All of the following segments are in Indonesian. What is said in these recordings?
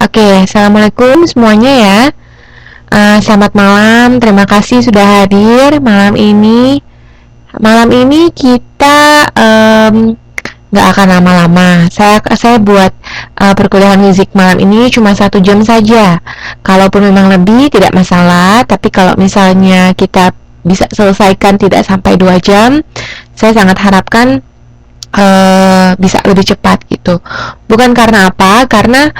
Oke, assalamualaikum semuanya ya. Selamat malam, terima kasih sudah hadir malam ini. Malam ini kita nggak akan lama-lama. Saya buat perkuliahan musik malam ini cuma 1 jam saja. Kalaupun memang lebih tidak masalah, tapi kalau misalnya kita bisa selesaikan tidak sampai 2 jam, saya sangat harapkan bisa lebih cepat gitu. Bukan karena apa, karena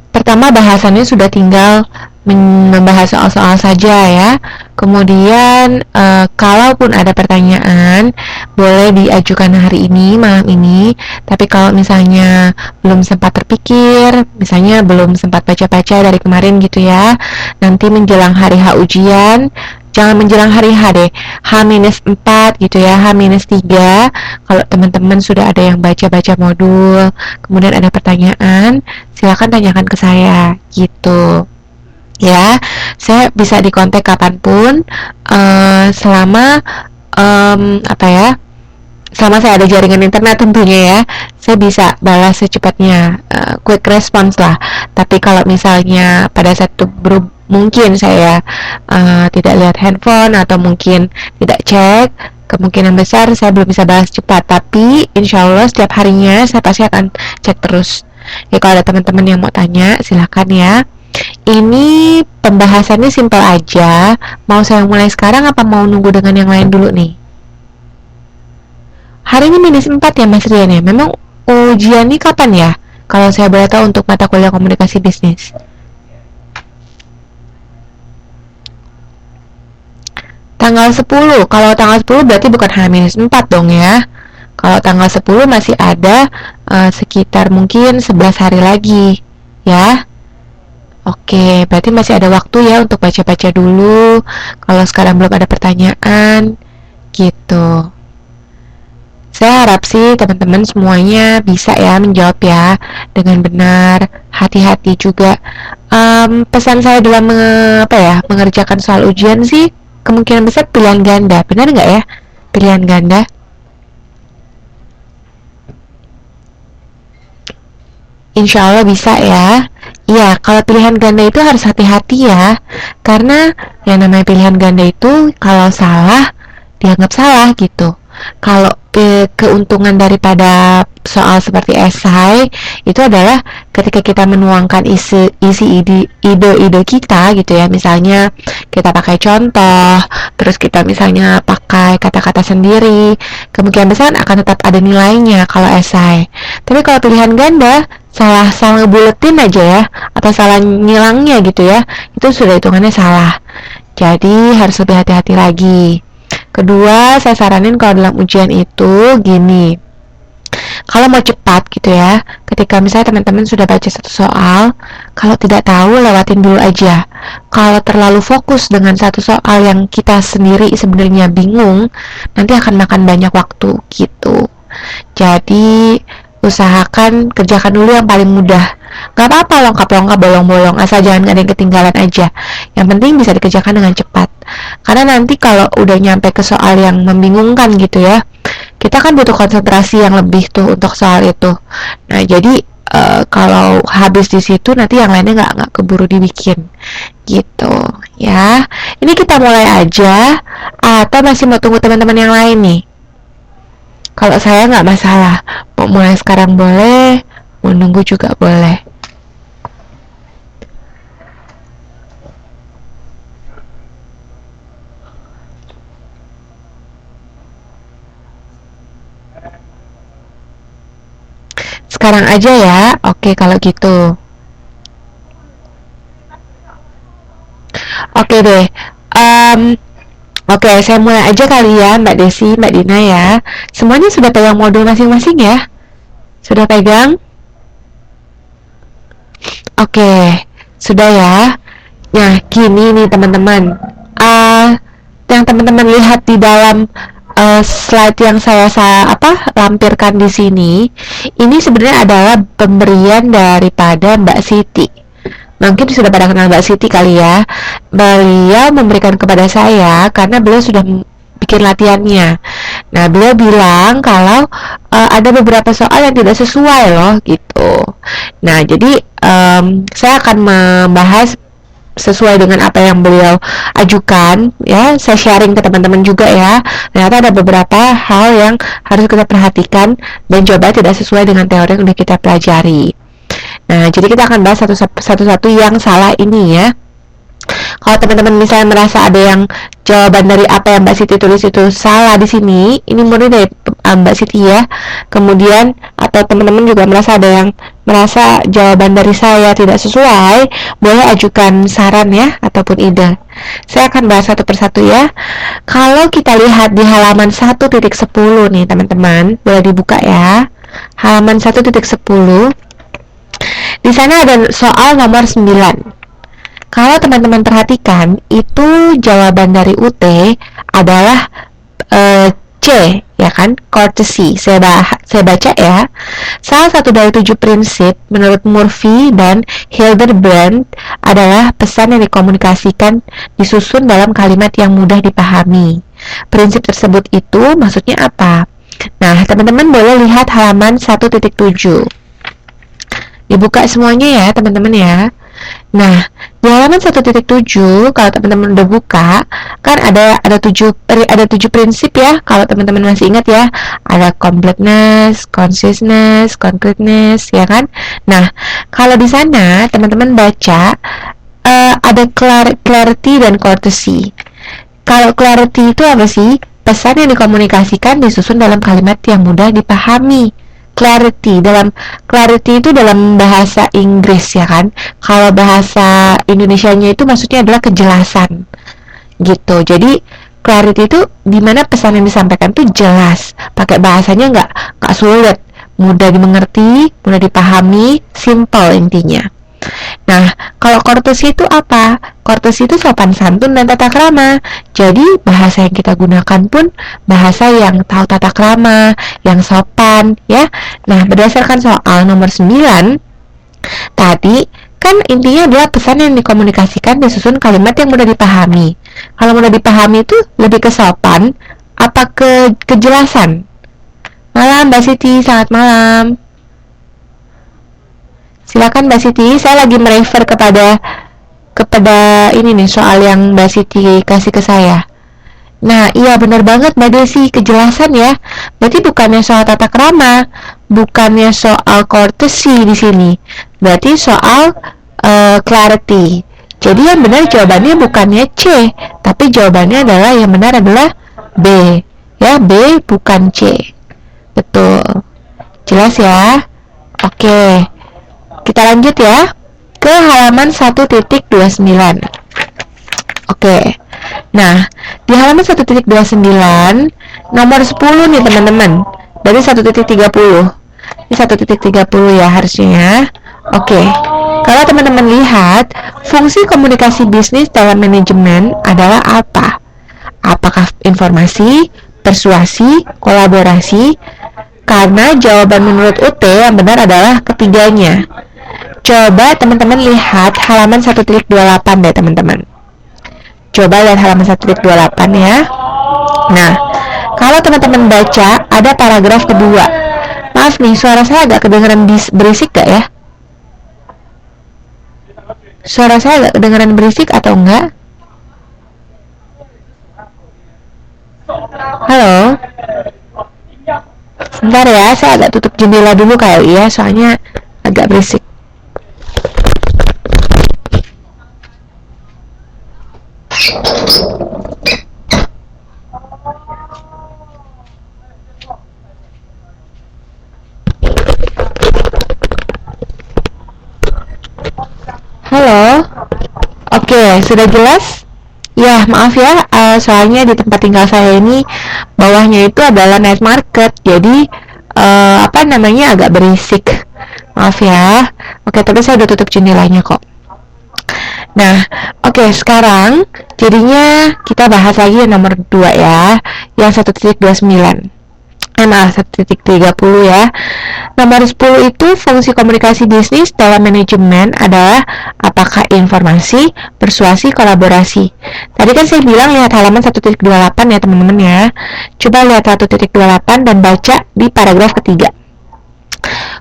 pertama bahasannya sudah tinggal membahas soal-soal saja ya. Kemudian kalaupun ada pertanyaan boleh diajukan hari ini, malam ini. Tapi kalau misalnya belum sempat terpikir, misalnya belum sempat baca-baca dari kemarin gitu ya, nanti menjelang hari H ujian, jangan menjelang hari H deh, H-4 gitu ya, H-3. Kalau teman-teman sudah ada yang baca-baca modul, kemudian ada pertanyaan, silakan tanyakan ke saya gitu ya. Saya bisa dikontak kapanpun, selama apa ya, selama saya ada jaringan internet tentunya ya. Saya bisa balas secepatnya, quick response lah. Tapi kalau misalnya pada satu mungkin saya tidak lihat handphone atau mungkin tidak cek, kemungkinan besar saya belum bisa balas cepat. Tapi insya Allah setiap harinya saya pasti akan cek terus ya. Kalau ada teman-teman yang mau tanya silahkan ya. Ini pembahasannya simpel aja. Mau saya mulai sekarang apa mau nunggu dengan yang lain dulu nih? Hari ini -4 ya Mas Rian ya. Memang ujian ini kapan ya? Kalau saya boleh tahu untuk mata kuliah komunikasi bisnis. Tanggal 10. Kalau tanggal 10 berarti bukan H-4 dong ya. Kalau tanggal 10 masih ada sekitar mungkin 11 hari lagi ya. Oke, berarti masih ada waktu ya untuk baca-baca dulu. Kalau sekarang belum ada pertanyaan gitu. Saya harap sih teman-teman semuanya bisa ya menjawab ya dengan benar, hati-hati juga. Pesan saya dalam mengerjakan soal ujian sih kemungkinan besar pilihan ganda, benar nggak ya? Pilihan ganda. Insya Allah bisa ya. Iya, kalau pilihan ganda itu harus hati-hati ya. Karena yang namanya pilihan ganda itu kalau salah dianggap salah gitu. Kalau keuntungan daripada soal seperti esai itu adalah ketika kita menuangkan isi ide-ide kita gitu ya. Misalnya kita pakai contoh, terus kita misalnya pakai kata-kata sendiri, kemungkinan besar akan tetap ada nilainya kalau esai. Tapi kalau pilihan ganda salah ngebuletin aja ya, atau salah ngilangnya gitu ya, itu sudah hitungannya salah. Jadi harus lebih hati-hati lagi. Kedua, saya saranin kalau dalam ujian itu gini. Kalau mau cepat gitu ya, ketika misalnya teman-teman sudah baca satu soal, kalau tidak tahu lewatin dulu aja. Kalau terlalu fokus dengan satu soal yang kita sendiri sebenarnya bingung, nanti akan makan banyak waktu gitu. Jadi usahakan kerjakan dulu yang paling mudah. Gak apa-apa lengkap-lengkap bolong-bolong, asal jangan ada yang ketinggalan aja. Yang penting bisa dikerjakan dengan cepat. Karena nanti kalau udah nyampe ke soal yang membingungkan gitu ya, kita kan butuh konsentrasi yang lebih tuh untuk soal itu. Nah jadi kalau habis di situ nanti yang lainnya nggak keburu dibikin gitu ya. Ini kita mulai aja atau masih mau tunggu teman-teman yang lain nih? Kalau saya nggak masalah, mau mulai sekarang boleh, mau nunggu juga boleh. Sekarang aja ya, oke kalau gitu. Oke deh, oke saya mulai aja kali ya Mbak Desi, Mbak Dina ya. Semuanya sudah pegang modul masing-masing ya? Sudah pegang? Oke, sudah ya. Nah, gini nih teman-teman. Yang teman-teman lihat di dalam slide yang saya lampirkan di sini, ini sebenarnya adalah pemberian daripada Mbak Siti. Mungkin sudah pada kenal Mbak Siti kali ya. Beliau memberikan kepada saya karena beliau sudah bikin latihannya. Nah, beliau bilang kalau ada beberapa soal yang tidak sesuai loh gitu. Nah, jadi saya akan membahas sesuai dengan apa yang beliau ajukan ya. Saya sharing ke teman-teman juga ya. Ternyata ada beberapa hal yang harus kita perhatikan dan coba tidak sesuai dengan teori yang sudah kita pelajari. Nah, jadi kita akan bahas satu-satu yang salah ini ya. Kalau teman-teman misalnya merasa ada yang jawaban dari apa yang Mbak Siti tulis itu salah di sini, ini murni dari Mbak Siti ya. Kemudian atau teman-teman juga merasa ada yang merasa jawaban dari saya tidak sesuai, boleh ajukan saran ya ataupun ide. Saya akan bahas satu persatu ya. Kalau kita lihat di halaman 1.10 nih teman-teman, boleh dibuka ya. Halaman 1.10. Di sana ada soal nomor 9. Kalau teman-teman perhatikan, itu jawaban dari UT adalah C, ya kan? Courtesy. Saya baca ya. Salah satu dari 7 prinsip menurut Murphy dan Hildebrand adalah pesan yang dikomunikasikan disusun dalam kalimat yang mudah dipahami. Prinsip tersebut itu maksudnya apa? Nah, teman-teman boleh lihat halaman 1.7. Dibuka semuanya ya, teman-teman ya. Nah, di halaman 1.7 kalau teman-teman udah buka, kan ada 7 prinsip ya. Kalau teman-teman masih ingat ya, ada completeness, conciseness, concreteness ya kan. Nah, kalau di sana teman-teman baca ada clarity dan courtesy. Kalau clarity itu apa sih? Pesan yang dikomunikasikan disusun dalam kalimat yang mudah dipahami. Clarity itu dalam bahasa Inggris ya kan. Kalau bahasa Indonesianya itu maksudnya adalah kejelasan gitu. Jadi clarity itu dimana pesan yang disampaikan tuh jelas, pakai bahasanya nggak sulit, mudah dimengerti, mudah dipahami, simple intinya. Nah, kalau courtesy itu apa? Courtesy itu sopan santun dan tata krama. Jadi, bahasa yang kita gunakan pun bahasa yang tahu tata krama, yang sopan, ya. Nah, berdasarkan soal nomor 9, tadi kan intinya adalah pesan yang dikomunikasikan disusun kalimat yang mudah dipahami. Kalau mudah dipahami itu lebih ke sopan, apa ke kejelasan? Malam, Mbak Siti, selamat malam. Silakan Mbak Siti, saya lagi merefer kepada ini nih soal yang Mbak Siti kasih ke saya. Nah, iya benar banget Mbak Desi, kejelasan ya. Berarti bukannya soal tata krama, bukannya soal courtesy di sini. Berarti soal clarity. Jadi yang benar jawabannya bukannya C, tapi jawabannya adalah yang benar adalah B. Ya, B bukan C. Betul. Jelas ya? Oke. Kita lanjut ya ke halaman 1.29. Oke. Nah, di halaman 1.29 nomor 10 nih teman-teman. Dari 1.30. Ini 1.30 ya harusnya ya. Oke. Kalau teman-teman lihat, fungsi komunikasi bisnis dalam manajemen adalah apa? Apakah informasi, persuasi, kolaborasi? Karena jawaban menurut UT yang benar adalah ketiganya. Coba teman-teman lihat halaman 1.28 deh teman-teman. Coba lihat halaman 1.28 ya. Nah, kalau teman-teman baca ada paragraf kedua. Maaf nih, suara saya agak kedengeran berisik gak ya? Suara saya agak kedengeran berisik atau enggak? Halo? Sebentar ya, saya agak tutup jendela dulu kali ya, soalnya agak berisik. Halo? Oke, sudah jelas? Ya, maaf ya, soalnya di tempat tinggal saya ini bawahnya itu adalah night market, jadi agak berisik. Maaf ya. Oke, tapi saya udah tutup jendelanya kok. Nah, oke, sekarang jadinya kita bahas lagi yang nomor 2 ya, yang 1.29. Maaf, 1.30 ya. Nomor 10 itu fungsi komunikasi bisnis dalam manajemen adalah apakah informasi, persuasi, kolaborasi. Tadi kan saya bilang lihat halaman 1.28 ya teman-teman ya. Coba lihat 1.28 dan baca di paragraf ketiga.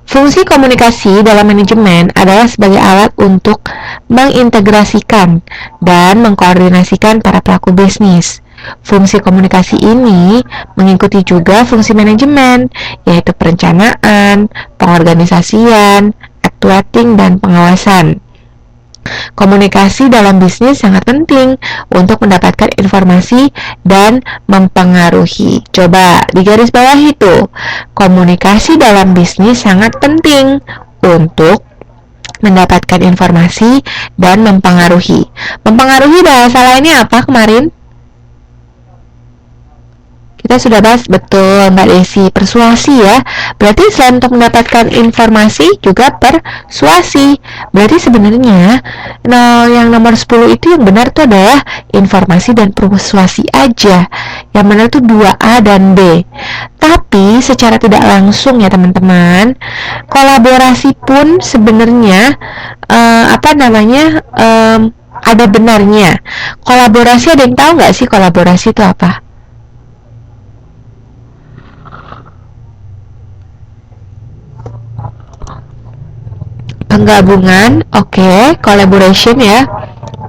Fungsi komunikasi dalam manajemen adalah sebagai alat untuk mengintegrasikan dan mengkoordinasikan para pelaku bisnis. Fungsi komunikasi ini mengikuti juga fungsi manajemen, yaitu perencanaan, pengorganisasian, actuating, dan pengawasan. Komunikasi dalam bisnis sangat penting untuk mendapatkan informasi dan mempengaruhi. Coba digaris bawah itu. Komunikasi dalam bisnis sangat penting untuk mendapatkan informasi dan mempengaruhi. Mempengaruhi bahasa lainnya apa kemarin? Kita sudah bahas, betul Mbak Desi, persuasi ya. Berarti selain untuk mendapatkan informasi juga persuasi. Berarti sebenarnya yang nomor 10 itu yang benar tuh adalah informasi dan persuasi aja. Yang benar tuh 2A dan B. Tapi secara tidak langsung ya teman-teman, kolaborasi pun sebenarnya ada benarnya. Kolaborasi, ada yang tahu nggak sih kolaborasi itu apa? Penggabungan, oke, collaboration ya.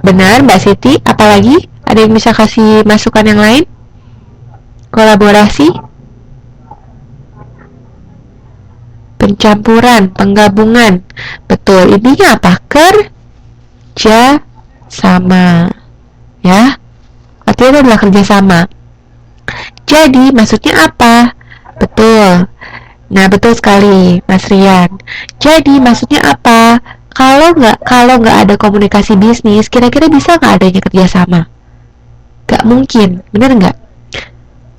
Benar, Mbak Siti. Apalagi? Ada yang bisa kasih masukan yang lain? Kolaborasi, pencampuran, penggabungan. Betul, intinya apa? Kerja sama. Ya, artinya itu adalah kerjasama. Jadi, maksudnya apa? Betul. Nah, betul sekali, Mas Rian. Jadi, maksudnya apa? Kalau nggak ada komunikasi bisnis, kira-kira bisa nggak adanya kerjasama? Nggak mungkin, bener nggak?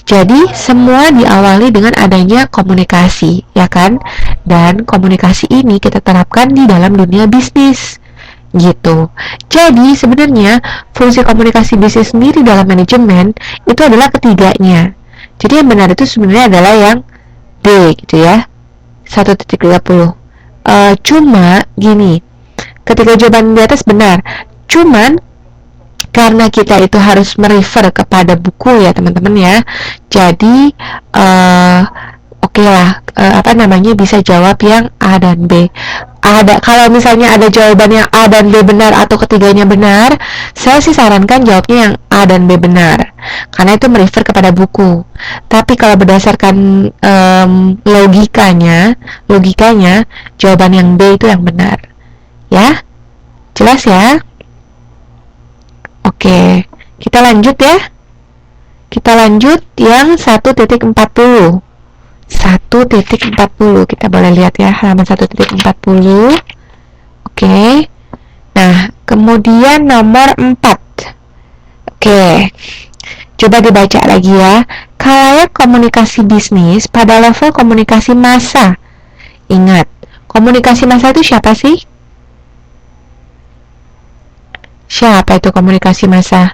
Jadi, semua diawali dengan adanya komunikasi, ya kan? Dan komunikasi ini kita terapkan di dalam dunia bisnis. Gitu. Jadi, sebenarnya fungsi komunikasi bisnis sendiri dalam manajemen itu adalah ketiganya. Jadi, yang benar itu sebenarnya adalah yang D gitu ya, 1.30. Cuma gini, ketika jawaban di atas benar, cuman karena kita itu harus merefer kepada buku ya teman-teman ya, jadi oke lah, bisa jawab yang A dan B. Kalau misalnya ada jawaban yang A dan B benar atau ketiganya benar, saya sih sarankan jawabnya yang A dan B benar, karena itu merefer kepada buku. Tapi kalau berdasarkan logikanya, jawaban yang B itu yang benar. Ya, jelas ya? Oke, kita lanjut ya. Kita lanjut yang 1.40. 1.40, kita boleh lihat ya, halaman 1.40. Oke. Nah, kemudian nomor 4. Oke. Coba dibaca lagi ya. Khalayak komunikasi bisnis pada level komunikasi massa. Ingat, komunikasi massa itu siapa sih? Siapa itu komunikasi massa?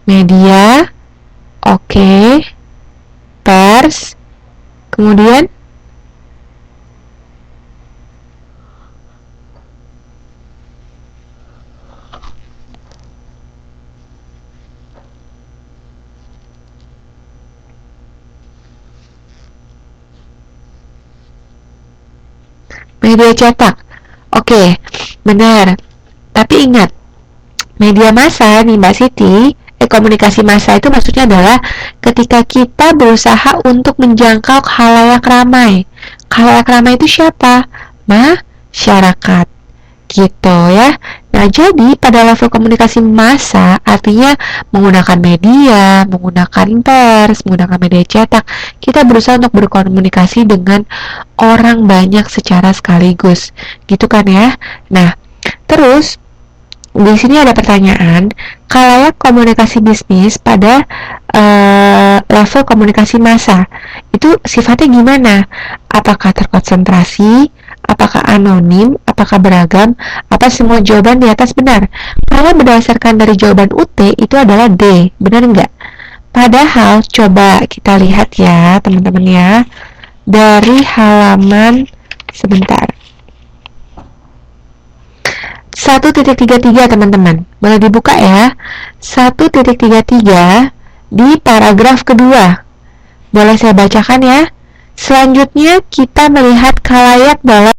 Media. Oke. Pers, kemudian media cetak. Oke, benar. Tapi ingat, media massa nih Mbak Siti, komunikasi massa itu maksudnya adalah ketika kita berusaha untuk menjangkau khalayak ramai. Khalayak ramai itu siapa? Masyarakat. Gitu ya. Nah, jadi pada level komunikasi massa artinya menggunakan media, menggunakan pers, menggunakan media cetak, kita berusaha untuk berkomunikasi dengan orang banyak secara sekaligus. Gitu kan ya. Nah, terus di sini ada pertanyaan, khalayak komunikasi bisnis pada level komunikasi massa itu sifatnya gimana? Apakah terkonsentrasi? Apakah anonim? Apakah beragam? Apa semua jawaban di atas benar? Kalau berdasarkan dari jawaban UT itu adalah D, benar nggak? Padahal coba kita lihat ya teman-teman ya, dari halaman sebentar 1.33 teman-teman, boleh dibuka ya. 1.33 di paragraf kedua. Boleh saya bacakan ya. Selanjutnya, kita melihat khalayak dalam